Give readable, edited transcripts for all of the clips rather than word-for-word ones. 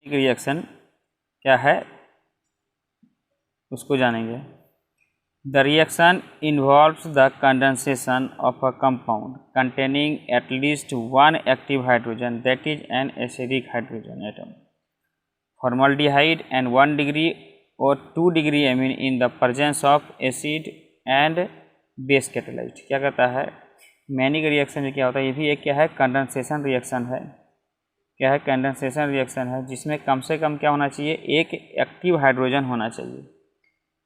Reaction क्या है उसको जानेंगे। The reaction involves the condensation of a compound containing at least one active hydrogen that is an acidic hydrogen atom, formaldehyde and 1 degree और 2 degree amine in the presence of acid and base catalysed. क्या कहता है, manic reaction में क्या होता है, ये भी एक क्या है कंडेंसेशन रिएक्शन है। क्या है, कंडेंसेशन रिएक्शन है जिसमें कम से कम क्या होना चाहिए, एक एक्टिव हाइड्रोजन होना चाहिए।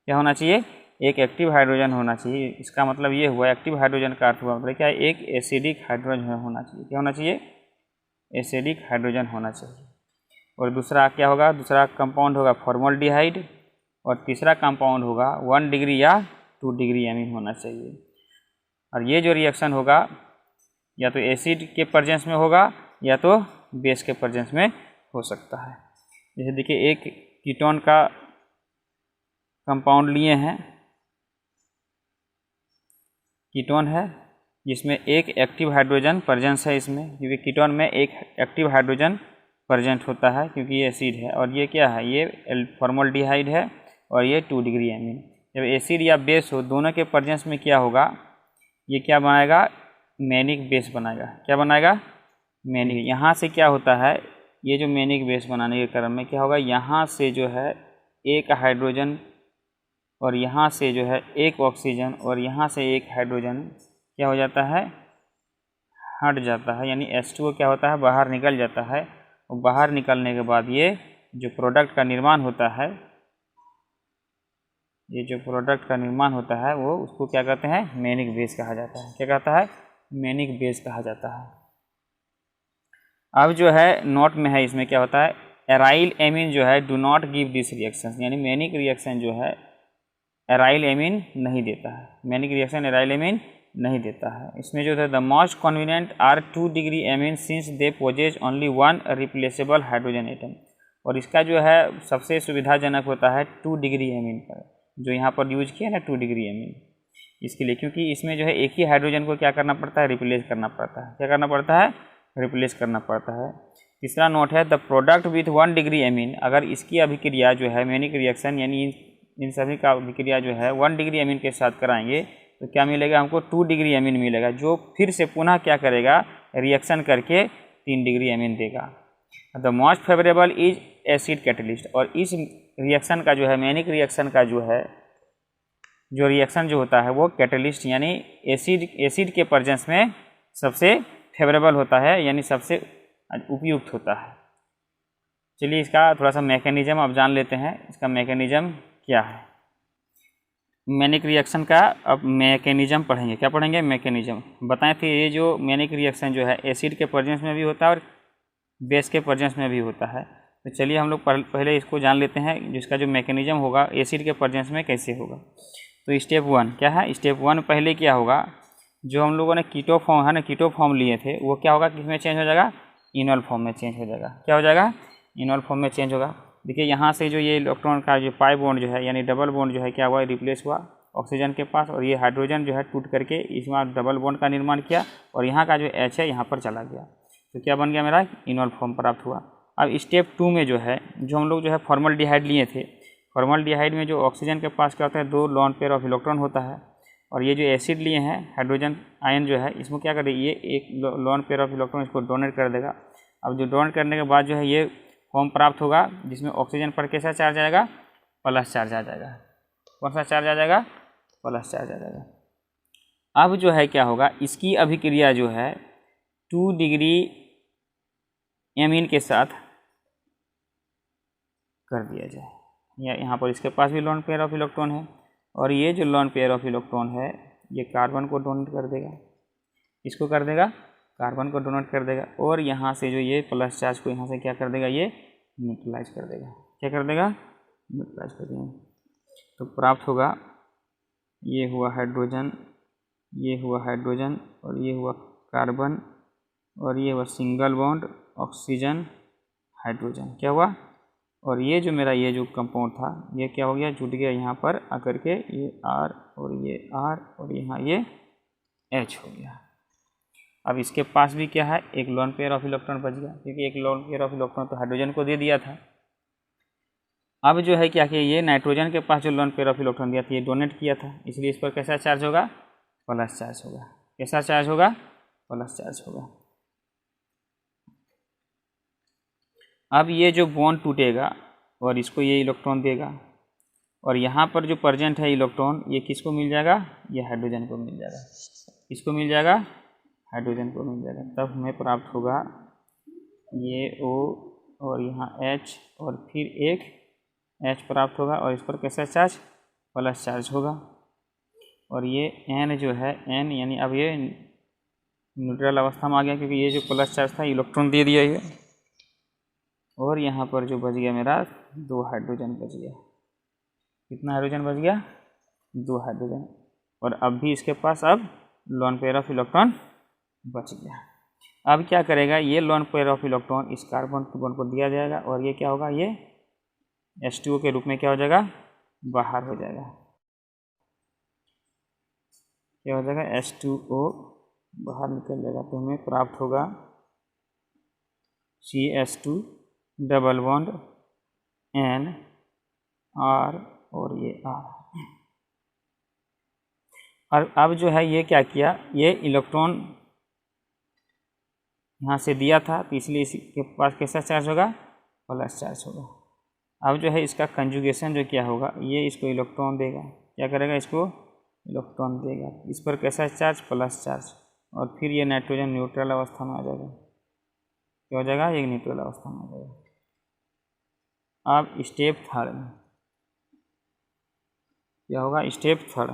क्या होना चाहिए, एक एक्टिव हाइड्रोजन होना चाहिए। इसका मतलब ये हुआ, एक्टिव हाइड्रोजन का अर्थ हुआ मतलब क्या है, एक एसिडिक हाइड्रोजन होना चाहिए। क्या होना चाहिए, एसिडिक हाइड्रोजन होना चाहिए। और दूसरा क्या होगा, दूसरा कंपाउंड होगा फॉर्मल्डिहाइड, और तीसरा कंपाउंड होगा 1 डिग्री या 2 डिग्री एमीन होना चाहिए। और ये जो रिएक्शन होगा या तो एसिड के प्रेजेंस में होगा या तो बेस के प्रेजेंस में हो सकता है। जैसे देखिए, एक कीटोन का कंपाउंड लिए हैं, कीटोन है जिसमें एक एक्टिव हाइड्रोजन प्रेजेंस है इसमें, क्योंकि कीटोन में एक एक्टिव हाइड्रोजन प्रेजेंट होता है क्योंकि ये एसिड है। और ये क्या है, ये फॉर्मल्डिहाइड है और ये 2 डिग्री एमीन। जब एसिड या बेस हो दोनों के प्रेजेंस में क्या होगा, ये क्या बनाएगा, मैनिक बेस बनाएगा। क्या बनाएगा, मैनिक। यहाँ से क्या होता है, ये जो मैनिक बेस बनाने के क्रम में क्या होगा, यहाँ से जो है एक हाइड्रोजन और यहाँ से जो है एक ऑक्सीजन और यहाँ से एक हाइड्रोजन क्या हो जाता है, हट जाता है, यानी H2O क्या होता है, बाहर निकल जाता है। और बाहर निकलने के बाद ये जो प्रोडक्ट का निर्माण होता है, ये जो प्रोडक्ट का निर्माण होता है वो उसको क्या कहते हैं, मैनिक बेस कहा जाता है। क्या कहता है, मैनिक बेस कहा जाता है। अब जो है नोट में है, इसमें क्या होता है, एराइल एमीन जो है do not give this reaction, यानी मैनिक रिएक्शन जो है एराइल एमीन नहीं देता है। मैनिक रिएक्शन एराइल एमीन नहीं देता है। इसमें जो है the most convenient are 2 degree amine since they possess only 1 replaceable hydrogen atom. और इसका जो है सबसे सुविधाजनक होता है 2 डिग्री एमीन पर, जो यहाँ पर यूज किया ना 2 डिग्री एमीन, इसके लिए, क्योंकि इसमें जो है एक ही हाइड्रोजन को क्या करना पड़ता है, रिप्लेस करना पड़ता है। क्या करना पड़ता है, रिप्लेस करना पड़ता है। तीसरा नोट है the product with 1 degree amine, अगर इसकी अभिक्रिया जो है मैनिक रिएक्शन यानी इन सभी का अभिक्रिया जो है 1 डिग्री एमीन के साथ कराएंगे तो क्या मिलेगा हमको, 2 डिग्री एमीन मिलेगा, जो फिर से पुनः क्या करेगा, रिएक्शन करके 3 डिग्री एमीन देगा। The most favourable is acid catalyst. और इस रिएक्शन का जो है मैनिक रिएक्शन का जो है जो रिएक्शन जो होता है वो कैटलिस्ट यानी एसिड के प्रेजेंस में सबसे फेवरेबल होता है, यानी सबसे उपयुक्त होता है। चलिए इसका थोड़ा सा मैकेनिज्म अब जान लेते हैं, इसका मैकेनिज्म क्या है। मैनिक रिएक्शन का अब मैकेनिज्म पढ़ेंगे। क्या पढ़ेंगे, मैकेनिज्म। बताएं थे ये जो मैनिक रिएक्शन जो है एसिड के प्रेजेंस में भी होता है और बेस के प्रेजेंस में भी होता है। तो चलिए हम लोग पहले इसको जान लेते हैं, जिसका जो मैकेनिज्म होगा एसिड के प्रेजेंस में कैसे होगा। तो स्टेप 1 क्या है, स्टेप 1 पहले क्या होगा, जो हम लोगों ने कीटो फॉर्म है ना, कीटो फॉर्म लिए थे, वो क्या होगा, किस में चेंज हो जाएगा, इनॉल फॉर्म में चेंज हो जाएगा। क्या हो जाएगा, इनॉल फॉर्म में चेंज होगा। देखिए यहाँ से जो ये इलेक्ट्रॉन का जो पाई बॉन्ड जो है यानी डबल बॉन्ड जो है क्या हुआ, रिप्लेस हुआ ऑक्सीजन के पास, और ये हाइड्रोजन जो है टूट करके इसमें डबल बॉन्ड का निर्माण किया, और यहाँ का जो H है यहाँ पर चला गया, तो क्या बन गया, मेरा इनॉल फॉर्म प्राप्त हुआ। अब स्टेप 2 में जो है, जो हम लोग जो है फॉर्मल्डिहाइड लिए थे, फॉर्मल्डिहाइड में जो ऑक्सीजन के पास क्या होता है, 2 लोन पेयर ऑफ इलेक्ट्रॉन होता है, और ये जो एसिड लिए हैं हाइड्रोजन आयन जो है, इसमें क्या करें, ये एक लोन पेयर ऑफ इलेक्ट्रॉन इसको डोनेट कर देगा। अब जो डोनेट करने के बाद जो है ये फॉर्म प्राप्त होगा, जिसमें ऑक्सीजन पर कैसा चार्ज आएगा, प्लस चार्ज आ जाएगा। कौन सा चार्ज आ जाएगा, प्लस चार्ज आ जाएगा। अब जो है क्या होगा, इसकी अभिक्रिया जो है 2 डिग्री एमीन के साथ कर दिया जाए, या यहाँ पर इसके पास भी लोन पेयर ऑफ इलेक्ट्रॉन है, और ये जो लोन पेयर ऑफ इलेक्ट्रॉन है ये कार्बन को डोनेट कर देगा, इसको कर देगा, कार्बन को डोनेट कर देगा, और यहाँ से जो ये प्लस चार्ज को यहाँ से क्या कर देगा, ये न्यूट्रलाइज कर देगा। क्या कर देगा, न्यूट्रलाइज कर देगा। तो प्राप्त होगा, ये हुआ हाइड्रोजन, ये हुआ हाइड्रोजन, और ये हुआ कार्बन, और ये हुआ सिंगल बॉन्ड ऑक्सीजन हाइड्रोजन। क्या हुआ, और ये जो मेरा ये जो कंपाउंड था ये क्या हो गया, जुट गया यहाँ पर आकर के, ये R और ये R और यहाँ ये H हो गया। अब इसके पास भी क्या है, एक लोन पेयर ऑफ इलेक्ट्रॉन बच गया, क्योंकि एक लोन पेयर ऑफ इलेक्ट्रॉन तो हाइड्रोजन को दे दिया था। अब जो है क्या कि ये नाइट्रोजन के पास जो लोन पेयर ऑफ इलेक्ट्रॉन दिया था ये डोनेट किया था, इसलिए इस पर कैसा चार्ज होगा, प्लस चार्ज होगा। कैसा चार्ज होगा, प्लस चार्ज होगा। अब ये जो बॉन्ड टूटेगा और इसको ये इलेक्ट्रॉन देगा, और यहाँ पर जो प्रेजेंट है इलेक्ट्रॉन ये किसको मिल जाएगा, ये हाइड्रोजन को मिल जाएगा। किसको मिल जाएगा, हाइड्रोजन को मिल जाएगा। तब हमें प्राप्त होगा ये O और यहाँ H और फिर एक H प्राप्त होगा, और इस पर कैसा चार्ज, प्लस चार्ज होगा। और ये N जो है N यानी अब ये न्यूट्रल अवस्था में आ गया, क्योंकि ये जो प्लस चार्ज था इलेक्ट्रॉन दे दिया ये। और यहाँ पर जो बच गया मेरा 2 हाइड्रोजन बच गया। कितना हाइड्रोजन बच गया, 2 हाइड्रोजन। और अब भी इसके पास अब लोन पेयर ऑफ इलेक्ट्रॉन बच गया। अब क्या करेगा, ये लोन पेयर ऑफ इलेक्ट्रॉन इस कार्बन बॉन्ड को दिया जाएगा, और ये क्या होगा, ये H2O के रूप में क्या हो जाएगा, बाहर हो जाएगा। क्या हो जाएगा, H2O बाहर निकल जाएगा। तो हमें प्राप्त होगा CH2 double bond N R और ये R। और अब जो है ये क्या किया, ये इलेक्ट्रॉन यहाँ से दिया था, तो इसलिए इसके पास कैसा चार्ज होगा, प्लस चार्ज होगा। अब जो है इसका कंजुगेशन जो क्या होगा, ये इसको इलेक्ट्रॉन देगा। क्या करेगा, इसको इलेक्ट्रॉन देगा। इस पर कैसा चार्ज, प्लस चार्ज। और फिर ये नाइट्रोजन न्यूट्रल अवस्था में आ जाएगा। क्या हो जाएगा, एक न्यूट्रल अवस्था में आ जाएगा। अब स्टेप थर्ड में क्या होगा, स्टेप थर्ड।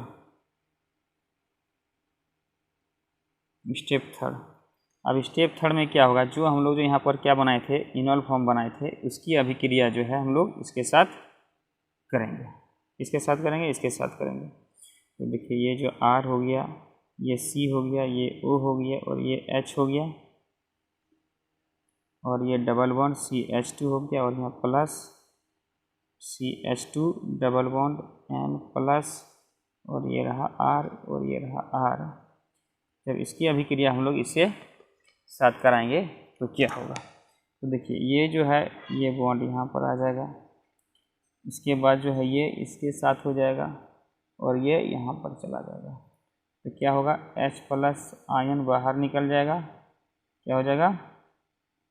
अब स्टेप थर्ड में क्या होगा, जो हम लोग जो यहाँ पर क्या बनाए थे, इनॉल फॉर्म बनाए थे, उसकी अभिक्रिया जो है हम लोग इसके साथ करेंगे। इसके साथ करेंगे, इसके साथ करेंगे। तो देखिए ये जो R हो गया, ये C हो गया, ये O हो गया, और ये H हो गया, और ये डबल बॉन्ड CH2 हो गया, और यहाँ plus CH2 double bond N plus, और ये रहा R और ये रहा R। जब इसकी अभिक्रिया हम लोग इससे साथ कराएंगे तो क्या होगा, तो देखिए ये जो है ये बॉन्ड यहाँ पर आ जाएगा। इसके बाद जो है ये इसके साथ हो जाएगा, और ये यहाँ पर चला जाएगा। तो क्या होगा, H प्लस आयन बाहर निकल जाएगा। क्या हो जाएगा,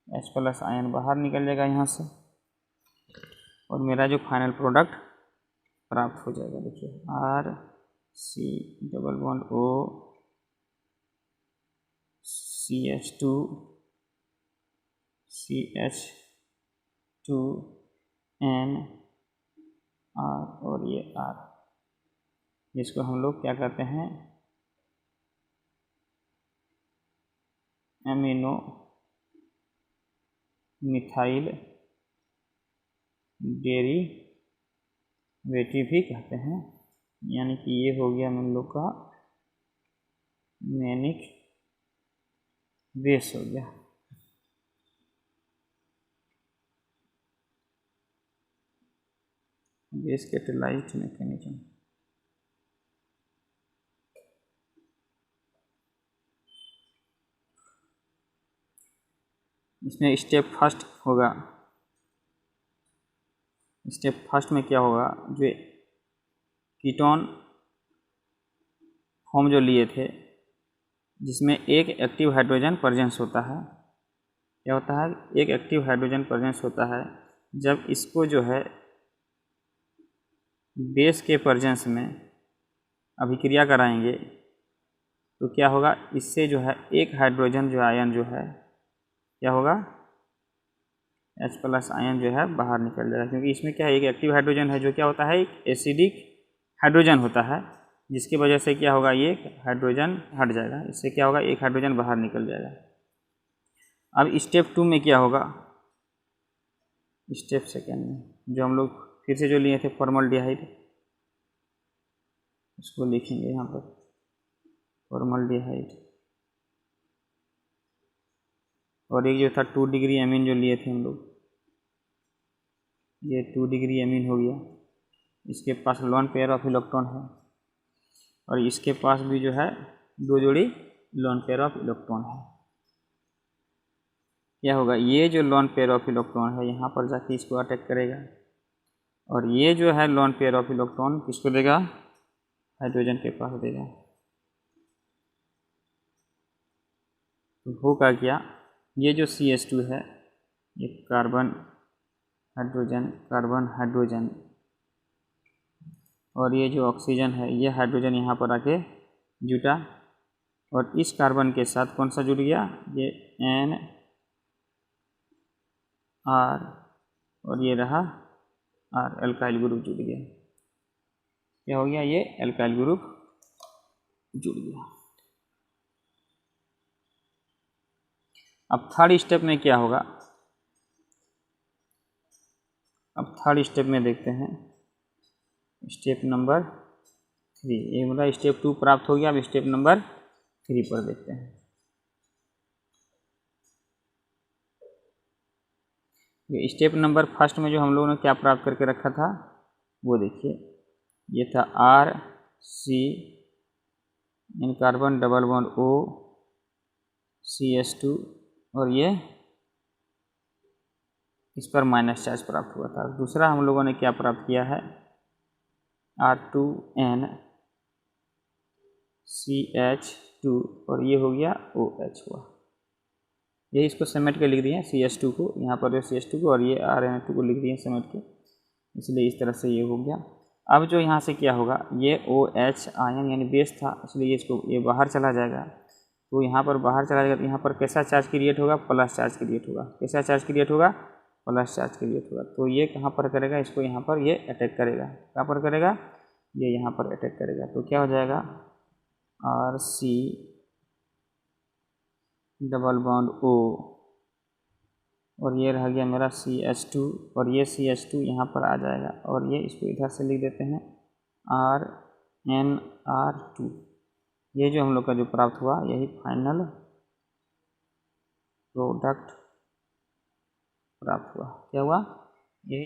H प्लस आयन बाहर निकल जाएगा यहाँ से, और मेरा जो फाइनल प्रोडक्ट प्राप्त हो जाएगा। देखिए R C double bond O CH2 N R और ये R, जिसको हम लोग क्या कहते हैं, एमिनो मिथाइल डेरिवेटिव भी कहते हैं। यानी कि ये हो गया हम लोग का मैनिक बेस हो गया। Base catalysed mechanism. इसमें स्टेप फर्स्ट होगा। स्टेप फर्स्ट में क्या होगा, जो कीटोन फॉर्म जो लिए थे, जिसमें एक एक्टिव हाइड्रोजन प्रेजेंस होता है। क्या होता है, एक एक्टिव हाइड्रोजन प्रेजेंस होता है। जब इसको जो है बेस के प्रेजेंस में अभिक्रिया कराएंगे तो क्या होगा, इससे जो है एक हाइड्रोजन जो आयन जो है क्या होगा, H प्लस आयन जो है बाहर निकल जाएगा। क्योंकि इसमें क्या है, एक एक्टिव हाइड्रोजन है जो क्या होता है, एक एसिडिक हाइड्रोजन होता है, जिसकी वजह से क्या होगा, ये हाइड्रोजन हट जाएगा। इससे क्या होगा, एक हाइड्रोजन बाहर निकल जाएगा। अब स्टेप 2 में क्या होगा, स्टेप सेकेंड में जो हम लोग फिर से जो लिए थे फॉर्मल्डिहाइड, उसको लिखेंगे यहाँ पर फॉर्मल्डिहाइड। और एक जो था 2 डिग्री एमीन जो लिए थे हम लोग, ये 2 डिग्री एमीन हो गया। इसके पास लोन पेयर ऑफ इलेक्ट्रॉन है, और इसके पास भी जो है 2 जोड़ी लोन पेयर ऑफ इलेक्ट्रॉन है। क्या होगा, ये जो लोन पेयर ऑफ इलेक्ट्रॉन है यहाँ पर जाके इसको अटैक करेगा, और ये जो है लोन पेयर ऑफ इलेक्ट्रॉन किसको देगा, हाइड्रोजन के पास देगा। तो होगा क्या, ये जो CH2 है ये कार्बन हाइड्रोजन कार्बन हाइड्रोजन, और ये जो ऑक्सीजन है ये हाइड्रोजन यहाँ पर आके जुटा, और इस कार्बन के साथ कौन सा जुड़ गया, ये NR, और ये रहा R, एल्काइल ग्रुप जुड़ गया। क्या हो गया, ये एल्काइल ग्रुप जुड़ गया। अब थर्ड स्टेप में क्या होगा, अब थर्ड स्टेप में देखते हैं, स्टेप नंबर 3। ये मतलब स्टेप 2 प्राप्त हो गया, अब स्टेप नंबर 3 पर देखते हैं। स्टेप नंबर फर्स्ट में जो हम लोगों ने क्या प्राप्त करके रखा था वो देखिए, ये था RC in carbon double bond O CH2, और ये इस पर माइनस चार्ज प्राप्त हुआ था। दूसरा हम लोगों ने क्या प्राप्त किया है, R2N CH2, और ये हो गया OH हुआ। ये इसको समेट के लिख दिए CH2 को, यहाँ पर CH2 को, और ये RN2 को लिख दिए समेट के, इसलिए इस तरह से ये हो गया। अब जो यहाँ से क्या होगा, ये OH आयन यानी बेस था, इसलिए इसको ये बाहर चला जाएगा, तो यहाँ पर बाहर चला जाएगा, तो यहाँ पर कैसा चार्ज क्रिएट होगा, प्लस चार्ज क्रिएट होगा। कैसा चार्ज क्रिएट होगा, प्लस चार्ज क्रिएट होगा। तो ये कहाँ पर करेगा, इसको यहाँ पर ये अटैक करेगा। कहाँ पर करेगा, ये यहाँ पर अटैक करेगा। तो क्या हो जाएगा, RC डबल बॉन्ड O, और ये रह गया मेरा CH2, और ये CH2 यहाँ पर आ जाएगा, और ये इसको इधर से लिख देते हैं RNR2। ये जो हम लोग का जो प्राप्त हुआ, यही फाइनल प्रोडक्ट प्राप्त हुआ। क्या हुआ,